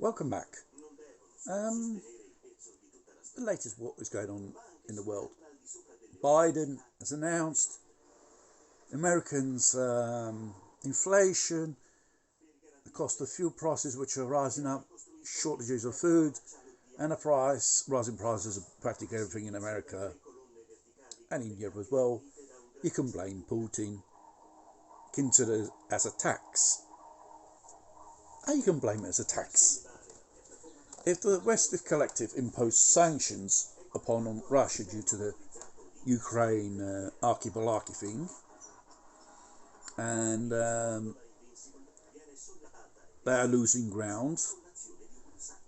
Welcome back. The latest what is going on in the world. Biden has announced Americans' inflation, the cost of fuel prices which are rising up, shortages of food, and rising prices of practically everything in America and in Europe as well. You can blame Putin, considered as a tax. And you can blame it as a tax. If the Western collective imposed sanctions upon Russia due to the Ukraine arky-balaki thing, and they are losing ground,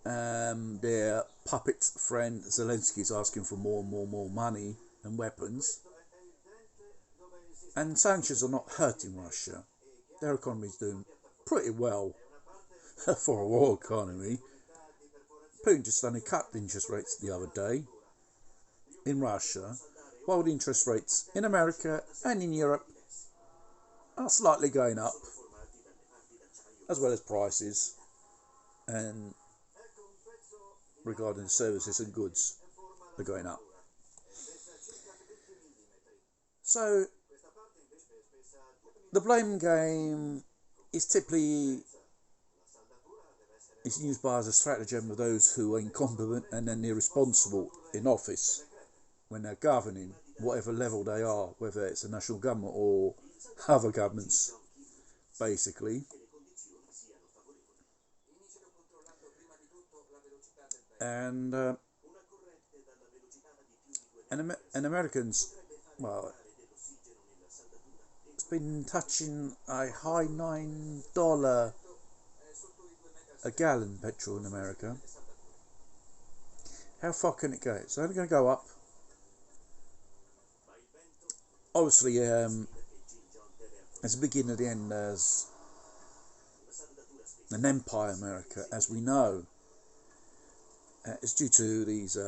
their puppet friend Zelensky is asking for more money and weapons, and sanctions are not hurting Russia. Their economy is doing pretty well for a war economy. Putin just only cut interest rates the other day in Russia, while the interest rates in America and in Europe are slightly going up, as well as prices and regarding services and goods are going up. So the blame game is typically used by as a stratagem of those who are incompetent and then irresponsible in office when they're governing, whatever level they are, whether it's a national government or other governments, basically. And Americans, well, it's been touching a high $9 a gallon petrol in America. How far can it go? It's only going to go up. Obviously, as the beginning of the end, there's an empire America, as we know. It's due to these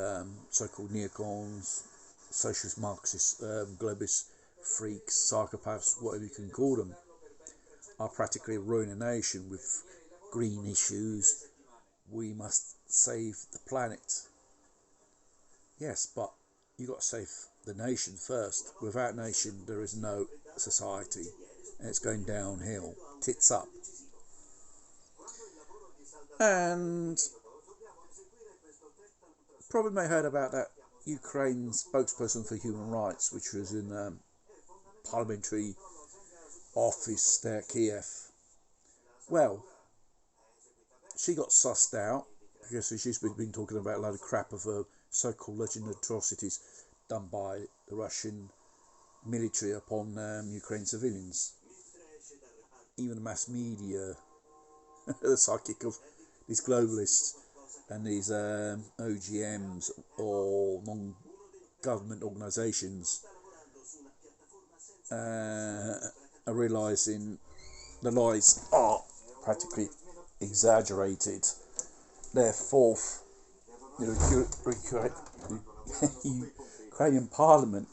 so-called neocons, socialist, Marxist, globalist freaks, psychopaths, whatever you can call them, are practically ruining a nation with green issues. We must save the planet. Yes, but you got to save the nation first. Without nation, there is no society, and it's going downhill, tits up. And probably may have heard about that Ukraine spokesperson for human rights, which was in parliamentary office there, Kiev. Well, she got sussed out because she's been talking about a load of crap of so-called legend atrocities done by the Russian military upon Ukraine civilians. Even the mass media, the psychic of these globalists and these OGMs or non-government organisations are realising the lies are practically exaggerated. Their fourth Ukrainian parliament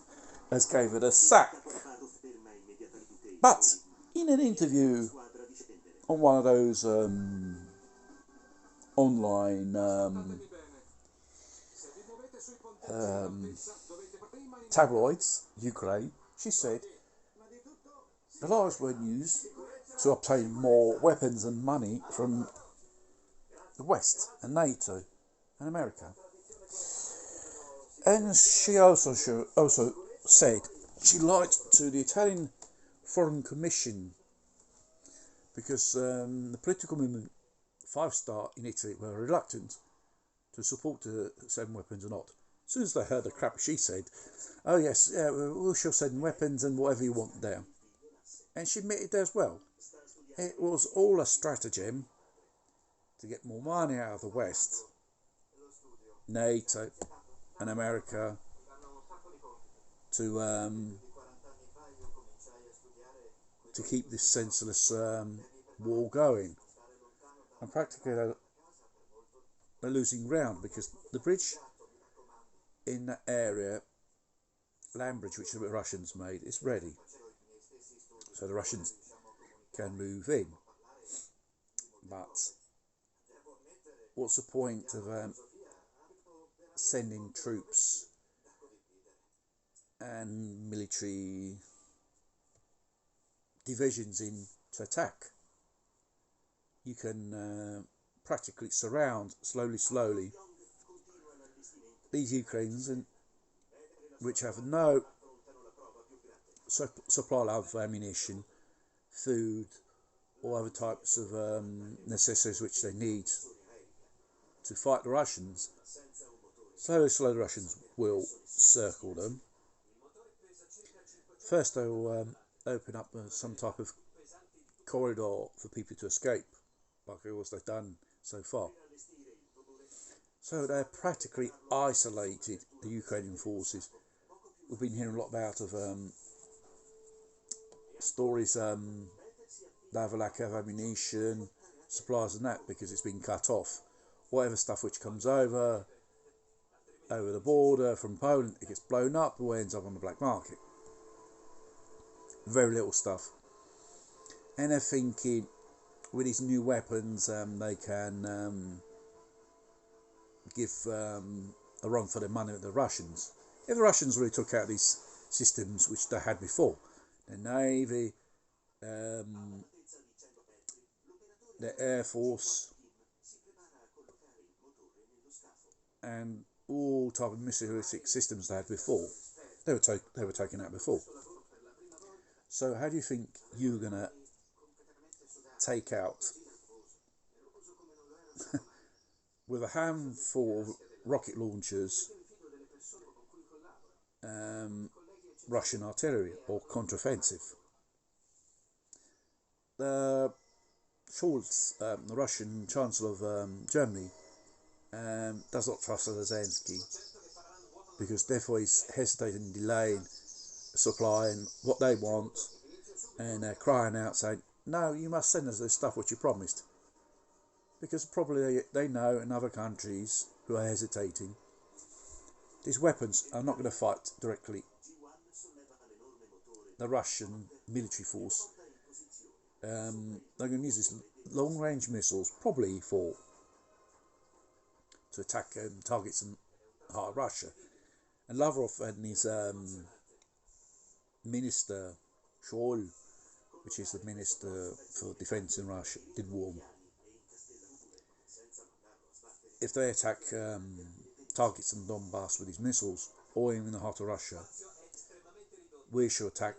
has gave it a sack. But in an interview on one of those online tabloids, Ukraine, she said the lies were used to obtain more weapons and money from the West and NATO and America. And she also said she lied to the Italian Foreign Commission because the political movement Five Star in Italy were reluctant to support the send weapons or not. As soon as they heard the crap she said, oh yes, yeah, we shall send weapons and whatever you want there. And she admitted as well. It was all a stratagem to get more money out of the West, NATO and America, to keep this senseless war going. And practically they're losing ground because the bridge in that area, land bridge, which the Russians made, is ready. So the Russians can move in. But what's the point of sending troops and military divisions in to attack? You can practically surround slowly these Ukrainians, which have no supply of ammunition, food, or other types of necessities which they need to fight the Russians. Slowly the Russians will circle them. First they will open up some type of corridor for people to escape, like they've done so far. So they're practically isolated, the Ukrainian forces. We've been hearing a lot about stories, they have a lack of ammunition, supplies and that, because it's been cut off. Whatever stuff which comes over the border from Poland, it gets blown up or ends up on the black market. Very little stuff. And they're thinking with these new weapons they can give a run for their money with the Russians. If the Russians really took out these systems which they had before, the Navy, the Air Force, and all type of missilistic systems they had before, they were taken out before. So how do you think you're going to take out, with a handful of rocket launchers, Russian artillery or contraoffensive? Scholz, the Russian Chancellor of Germany, does not trust Zelensky, because therefore he's hesitating and delaying supplying what they want, and they're crying out saying, no, you must send us this stuff which you promised, because probably they know in other countries who are hesitating, these weapons are not going to fight directly the Russian military force. They're going to use these long-range missiles probably to attack targets in the heart of Russia. And Lavrov and his minister, Shoigu, which is the minister for defence in Russia, did warn, if they attack targets in Donbass with these missiles, or even in the heart of Russia, we should attack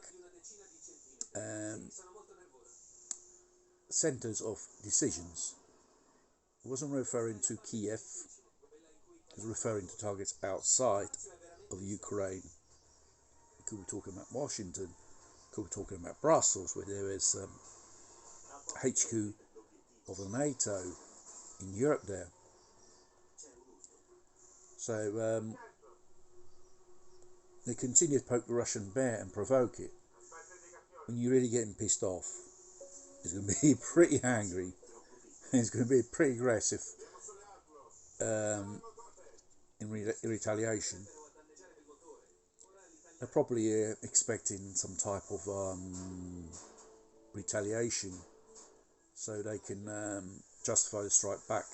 centres of decisions. It wasn't referring to Kiev, it was referring to targets outside of Ukraine. We could be talking about Washington, could be talking about Brussels, where there is HQ of the NATO in Europe there. So they continue to poke the Russian bear and provoke it. When you're really getting pissed off, it's going to be pretty angry, and it's going to be pretty aggressive in retaliation. They're probably expecting some type of retaliation, so they can justify the strike back.